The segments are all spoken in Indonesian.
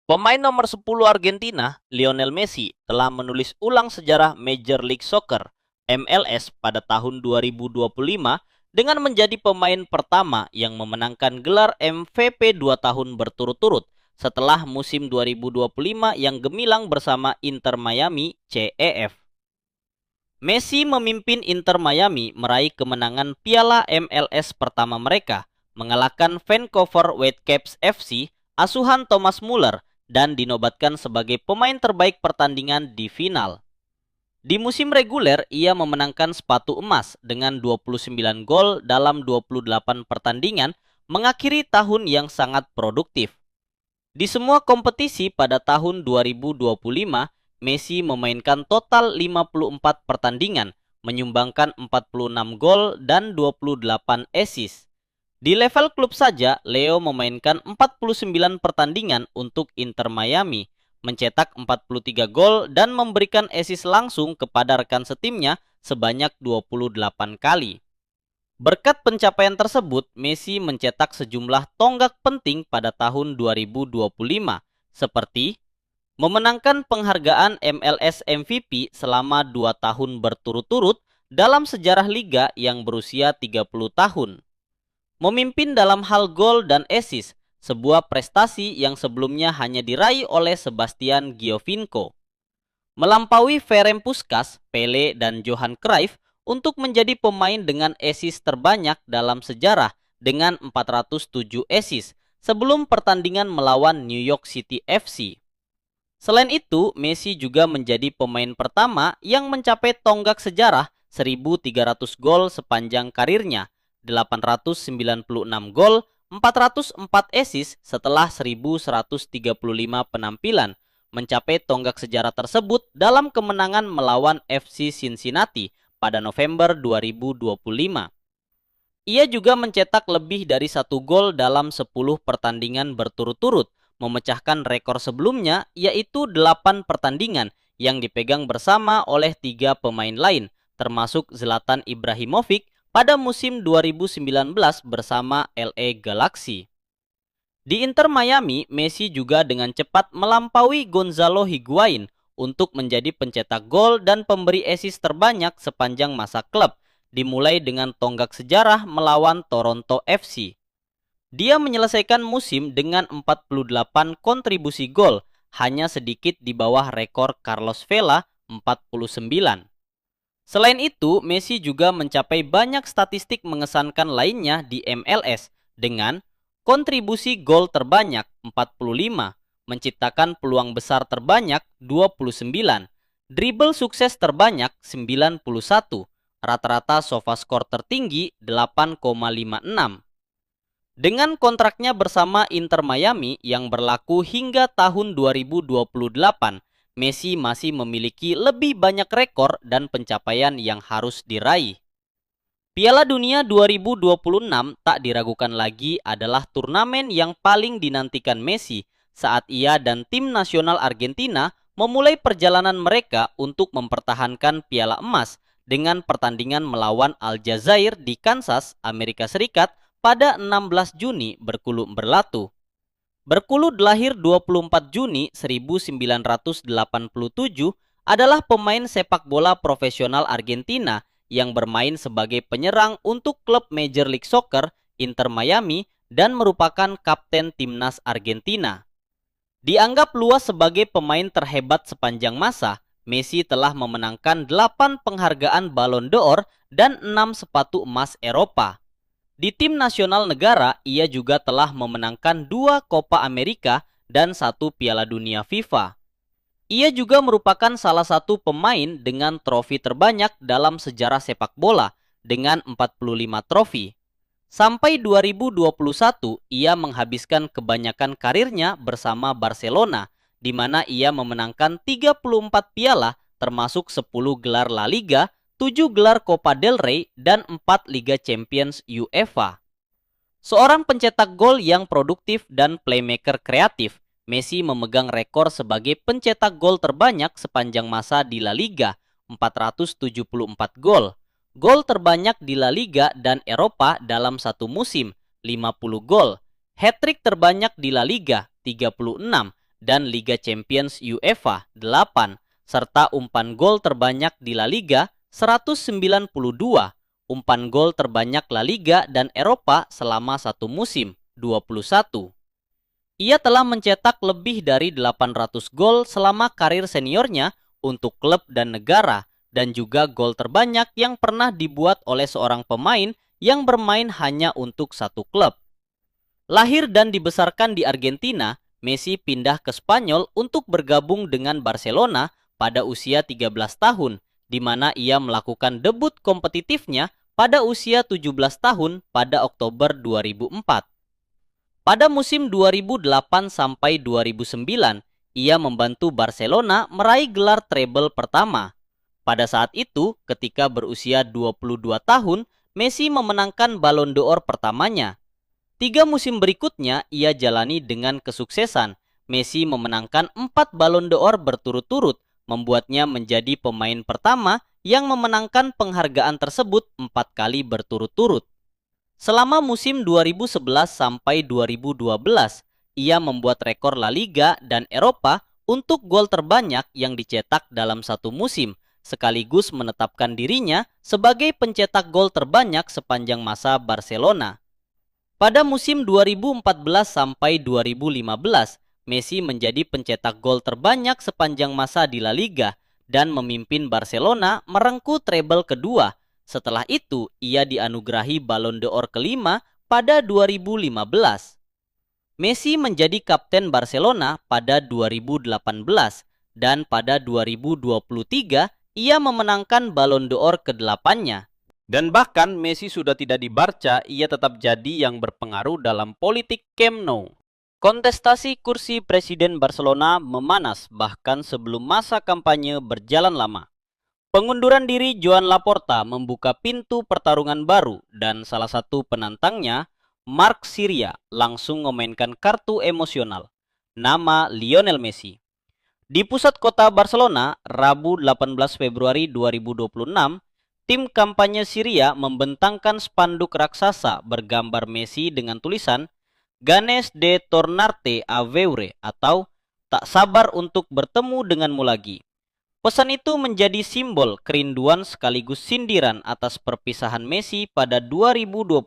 Pemain nomor 10 Argentina, Lionel Messi, telah menulis ulang sejarah Major League Soccer (MLS) pada tahun 2025 dengan menjadi pemain pertama yang memenangkan gelar MVP 2 tahun berturut-turut setelah musim 2025 yang gemilang bersama Inter Miami (CEF). Messi memimpin Inter Miami meraih kemenangan Piala MLS pertama mereka, mengalahkan Vancouver Whitecaps FC asuhan Thomas Muller dan dinobatkan sebagai pemain terbaik pertandingan di final. Di musim reguler, ia memenangkan sepatu emas dengan 29 gol dalam 28 pertandingan, mengakhiri tahun yang sangat produktif. Di semua kompetisi pada tahun 2025, Messi memainkan total 54 pertandingan, menyumbangkan 46 gol dan 28 assist. Di level klub saja, Leo memainkan 49 pertandingan untuk Inter Miami, mencetak 43 gol dan memberikan assist langsung kepada rekan setimnya sebanyak 28 kali. Berkat pencapaian tersebut, Messi mencetak sejumlah tonggak penting pada tahun 2025, seperti memenangkan penghargaan MLS MVP selama 2 tahun berturut-turut dalam sejarah liga yang berusia 30 tahun. Memimpin dalam hal gol dan assist, sebuah prestasi yang sebelumnya hanya diraih oleh Sebastian Giovinco. Melampaui Ferenc Puskas, Pele, dan Johan Cruyff untuk menjadi pemain dengan assist terbanyak dalam sejarah dengan 407 assist sebelum pertandingan melawan New York City FC. Selain itu, Messi juga menjadi pemain pertama yang mencapai tonggak sejarah 1.300 gol sepanjang karirnya, 896 gol, 404 assist setelah 1.135 penampilan, mencapai tonggak sejarah tersebut dalam kemenangan melawan FC Cincinnati pada November 2025. Ia juga mencetak lebih dari 1 gol dalam 10 pertandingan berturut-turut, memecahkan rekor sebelumnya yaitu 8 pertandingan yang dipegang bersama oleh 3 pemain lain, termasuk Zlatan Ibrahimovic pada musim 2019 bersama LA Galaxy. Di Inter Miami, Messi juga dengan cepat melampaui Gonzalo Higuain untuk menjadi pencetak gol dan pemberi assist terbanyak sepanjang masa klub, dimulai dengan tonggak sejarah melawan Toronto FC. Dia menyelesaikan musim dengan 48 kontribusi gol, hanya sedikit di bawah rekor Carlos Vela 49. Selain itu, Messi juga mencapai banyak statistik mengesankan lainnya di MLS dengan kontribusi gol terbanyak 45, menciptakan peluang besar terbanyak 29, dribble sukses terbanyak 91, rata-rata SofaScore tertinggi 8,56. Dengan kontraknya bersama Inter Miami yang berlaku hingga tahun 2028, Messi masih memiliki lebih banyak rekor dan pencapaian yang harus diraih. Piala Dunia 2026 tak diragukan lagi adalah turnamen yang paling dinantikan Messi saat ia dan tim nasional Argentina memulai perjalanan mereka untuk mempertahankan Piala Emas dengan pertandingan melawan Aljazair di Kansas, Amerika Serikat pada 16 Juni berkuluk berlatu. Berkulud lahir 24 Juni 1987 adalah pemain sepak bola profesional Argentina yang bermain sebagai penyerang untuk klub Major League Soccer Inter Miami dan merupakan kapten timnas Argentina. Dianggap luas sebagai pemain terhebat sepanjang masa, Messi telah memenangkan 8 penghargaan Ballon d'Or dan 6 sepatu emas Eropa. Di tim nasional negara, ia juga telah memenangkan 2 Copa America dan 1 Piala Dunia FIFA. Ia juga merupakan salah satu pemain dengan trofi terbanyak dalam sejarah sepak bola dengan 45 trofi. Sampai 2021, ia menghabiskan kebanyakan karirnya bersama Barcelona, di mana ia memenangkan 34 piala termasuk 10 gelar La Liga, 7 gelar Copa del Rey, dan 4 Liga Champions UEFA. Seorang pencetak gol yang produktif dan playmaker kreatif, Messi memegang rekor sebagai pencetak gol terbanyak sepanjang masa di La Liga, 474 gol. Gol terbanyak di La Liga dan Eropa dalam satu musim, 50 gol. Hat-trick terbanyak di La Liga, 36, dan Liga Champions UEFA 8, serta umpan gol terbanyak di La Liga 192, umpan gol terbanyak La Liga dan Eropa selama satu musim 21. Ia telah mencetak lebih dari 800 gol selama karir seniornya untuk klub dan negara, dan juga gol terbanyak yang pernah dibuat oleh seorang pemain yang bermain hanya untuk satu klub. Lahir dan dibesarkan di Argentina, Messi pindah ke Spanyol untuk bergabung dengan Barcelona pada usia 13 tahun, di mana ia melakukan debut kompetitifnya pada usia 17 tahun pada Oktober 2004. Pada musim 2008 sampai 2009, ia membantu Barcelona meraih gelar treble pertama. Pada saat itu, ketika berusia 22 tahun, Messi memenangkan Ballon d'Or pertamanya. 3 musim berikutnya ia jalani dengan kesuksesan. Messi memenangkan 4 Ballon d'Or berturut-turut, membuatnya menjadi pemain pertama yang memenangkan penghargaan tersebut 4 kali berturut-turut. Selama musim 2011 sampai 2012, ia membuat rekor La Liga dan Eropa untuk gol terbanyak yang dicetak dalam satu musim, sekaligus menetapkan dirinya sebagai pencetak gol terbanyak sepanjang masa Barcelona. Pada musim 2014 sampai 2015, Messi menjadi pencetak gol terbanyak sepanjang masa di La Liga dan memimpin Barcelona merengkuh treble kedua. Setelah itu, ia dianugerahi Ballon d'Or kelima pada 2015. Messi menjadi kapten Barcelona pada 2018 dan pada 2023 ia memenangkan Ballon d'Or ke-8-nya. Dan bahkan Messi sudah tidak di Barca, ia tetap jadi yang berpengaruh dalam politik Camp Nou. Kontestasi kursi presiden Barcelona memanas bahkan sebelum masa kampanye berjalan lama. Pengunduran diri Joan Laporta membuka pintu pertarungan baru dan salah satu penantangnya, Marc Sirera, langsung memainkan kartu emosional, nama Lionel Messi. Di pusat kota Barcelona, Rabu 18 Februari 2026, tim kampanye Sirera membentangkan spanduk raksasa bergambar Messi dengan tulisan Ganes de tornarte a veure atau tak sabar untuk bertemu denganmu lagi. Pesan itu menjadi simbol kerinduan sekaligus sindiran atas perpisahan Messi pada 2021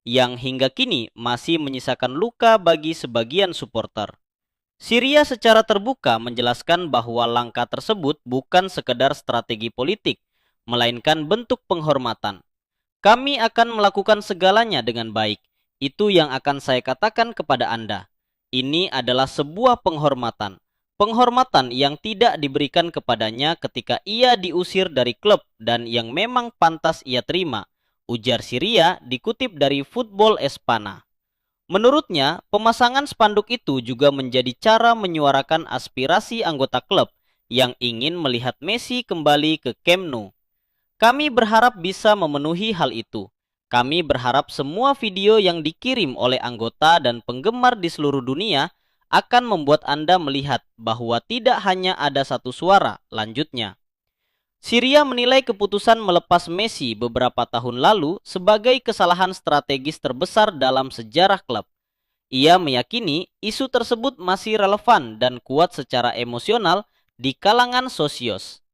yang hingga kini masih menyisakan luka bagi sebagian supporter. Sirera secara terbuka menjelaskan bahwa langkah tersebut bukan sekedar strategi politik, melainkan bentuk penghormatan. Kami akan melakukan segalanya dengan baik. Itu yang akan saya katakan kepada Anda. Ini adalah sebuah penghormatan. Penghormatan yang tidak diberikan kepadanya ketika ia diusir dari klub dan yang memang pantas ia terima, ujar Sirera dikutip dari Football Espana. Menurutnya, pemasangan spanduk itu juga menjadi cara menyuarakan aspirasi anggota klub yang ingin melihat Messi kembali ke Camp Nou. Kami berharap bisa memenuhi hal itu. Kami berharap semua video yang dikirim oleh anggota dan penggemar di seluruh dunia akan membuat Anda melihat bahwa tidak hanya ada satu suara, lanjutnya. Sirera menilai keputusan melepas Messi beberapa tahun lalu sebagai kesalahan strategis terbesar dalam sejarah klub. Ia meyakini isu tersebut masih relevan dan kuat secara emosional di kalangan sosios.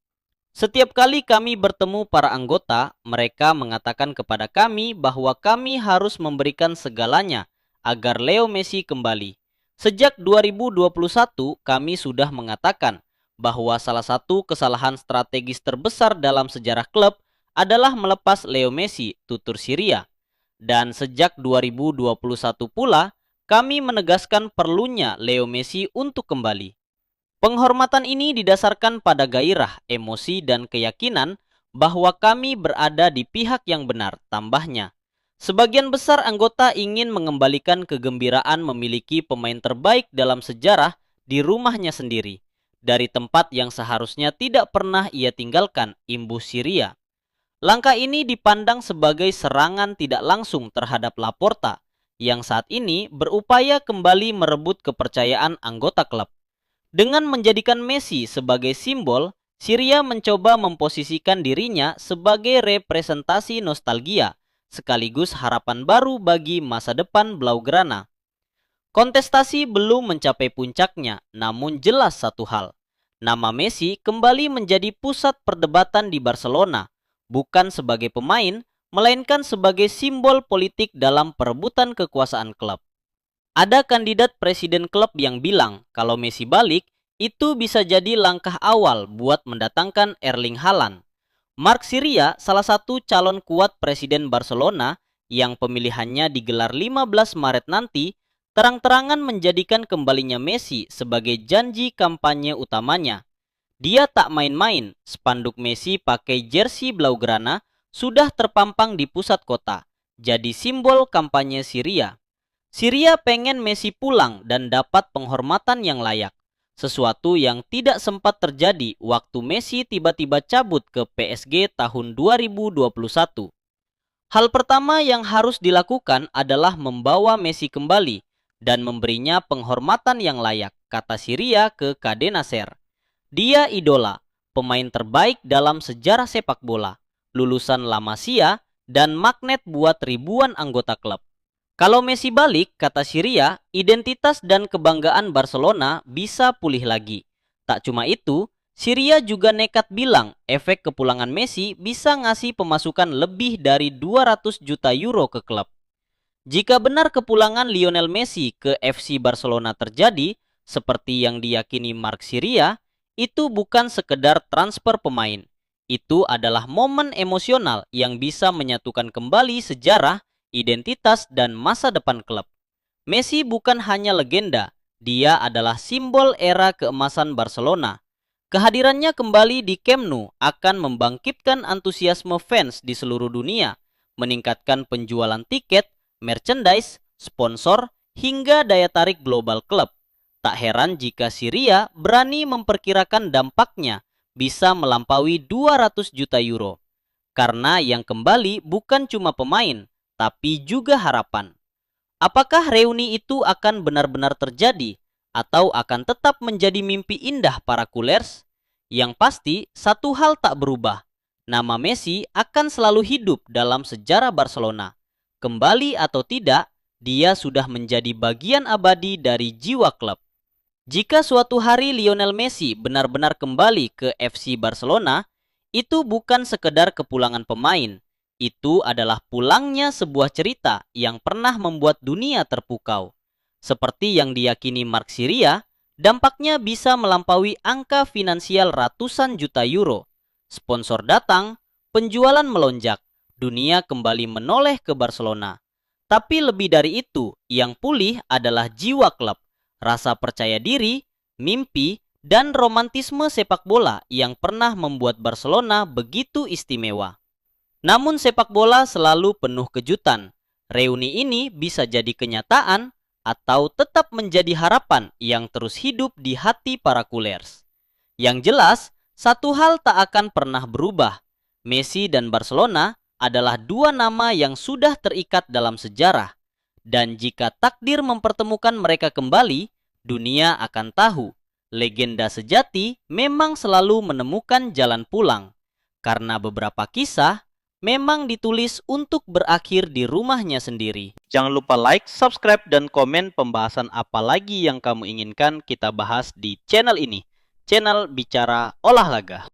Setiap kali kami bertemu para anggota, mereka mengatakan kepada kami bahwa kami harus memberikan segalanya agar Leo Messi kembali. Sejak 2021, kami sudah mengatakan bahwa salah satu kesalahan strategis terbesar dalam sejarah klub adalah melepas Leo Messi, tutur Sirera. Dan sejak 2021 pula, kami menegaskan perlunya Leo Messi untuk kembali. Penghormatan ini didasarkan pada gairah, emosi, dan keyakinan bahwa kami berada di pihak yang benar, tambahnya. Sebagian besar anggota ingin mengembalikan kegembiraan memiliki pemain terbaik dalam sejarah di rumahnya sendiri, dari tempat yang seharusnya tidak pernah ia tinggalkan, imbus Sirera. Langkah ini dipandang sebagai serangan tidak langsung terhadap Laporta, yang saat ini berupaya kembali merebut kepercayaan anggota klub. Dengan menjadikan Messi sebagai simbol, Sirera mencoba memposisikan dirinya sebagai representasi nostalgia, sekaligus harapan baru bagi masa depan Blaugrana. Kontestasi belum mencapai puncaknya, namun jelas satu hal. Nama Messi kembali menjadi pusat perdebatan di Barcelona, bukan sebagai pemain, melainkan sebagai simbol politik dalam perebutan kekuasaan klub. Ada kandidat presiden klub yang bilang kalau Messi balik, itu bisa jadi langkah awal buat mendatangkan Erling Haaland. Mark Syria, salah satu calon kuat presiden Barcelona yang pemilihannya digelar 15 Maret nanti, terang-terangan menjadikan kembalinya Messi sebagai janji kampanye utamanya. Dia tak main-main, spanduk Messi pakai jersey Blaugrana sudah terpampang di pusat kota, jadi simbol kampanye Syria. Syria pengen Messi pulang dan dapat penghormatan yang layak, sesuatu yang tidak sempat terjadi waktu Messi tiba-tiba cabut ke PSG tahun 2021. Hal pertama yang harus dilakukan adalah membawa Messi kembali dan memberinya penghormatan yang layak, kata Syria ke KD Nasser. Dia idola, pemain terbaik dalam sejarah sepak bola, lulusan La Masia, dan magnet buat ribuan anggota klub. Kalau Messi balik, kata Syria, identitas dan kebanggaan Barcelona bisa pulih lagi. Tak cuma itu, Syria juga nekat bilang efek kepulangan Messi bisa ngasih pemasukan lebih dari 200 juta euro ke klub. Jika benar kepulangan Lionel Messi ke FC Barcelona terjadi, seperti yang diyakini Mark Syria, itu bukan sekedar transfer pemain. Itu adalah momen emosional yang bisa menyatukan kembali sejarah, identitas, dan masa depan klub. Messi bukan hanya legenda, dia adalah simbol era keemasan Barcelona. Kehadirannya kembali di Camp Nou akan membangkitkan antusiasme fans di seluruh dunia, meningkatkan penjualan tiket, merchandise, sponsor, hingga daya tarik global klub. Tak heran jika Syria berani memperkirakan dampaknya bisa melampaui 200 juta euro. Karena yang kembali bukan cuma pemain, tapi juga harapan. Apakah reuni itu akan benar-benar terjadi atau akan tetap menjadi mimpi indah para Culers? Yang pasti, satu hal tak berubah. Nama Messi akan selalu hidup dalam sejarah Barcelona. Kembali atau tidak, dia sudah menjadi bagian abadi dari jiwa klub. Jika suatu hari Lionel Messi benar-benar kembali ke FC Barcelona, itu bukan sekedar kepulangan pemain. Itu adalah pulangnya sebuah cerita yang pernah membuat dunia terpukau. Seperti yang diyakini Mark Syria, dampaknya bisa melampaui angka finansial ratusan juta euro. Sponsor datang, penjualan melonjak, dunia kembali menoleh ke Barcelona. Tapi lebih dari itu, yang pulih adalah jiwa klub, rasa percaya diri, mimpi, dan romantisme sepak bola yang pernah membuat Barcelona begitu istimewa. Namun sepak bola selalu penuh kejutan. Reuni ini bisa jadi kenyataan atau tetap menjadi harapan yang terus hidup di hati para Culers. Yang jelas, satu hal tak akan pernah berubah. Messi dan Barcelona adalah dua nama yang sudah terikat dalam sejarah. Dan jika takdir mempertemukan mereka kembali, dunia akan tahu legenda sejati memang selalu menemukan jalan pulang. Karena beberapa kisah memang ditulis untuk berakhir di rumahnya sendiri. Jangan lupa like, subscribe, dan komen pembahasan apa lagi yang kamu inginkan kita bahas di channel ini. Channel Bicara Olahraga.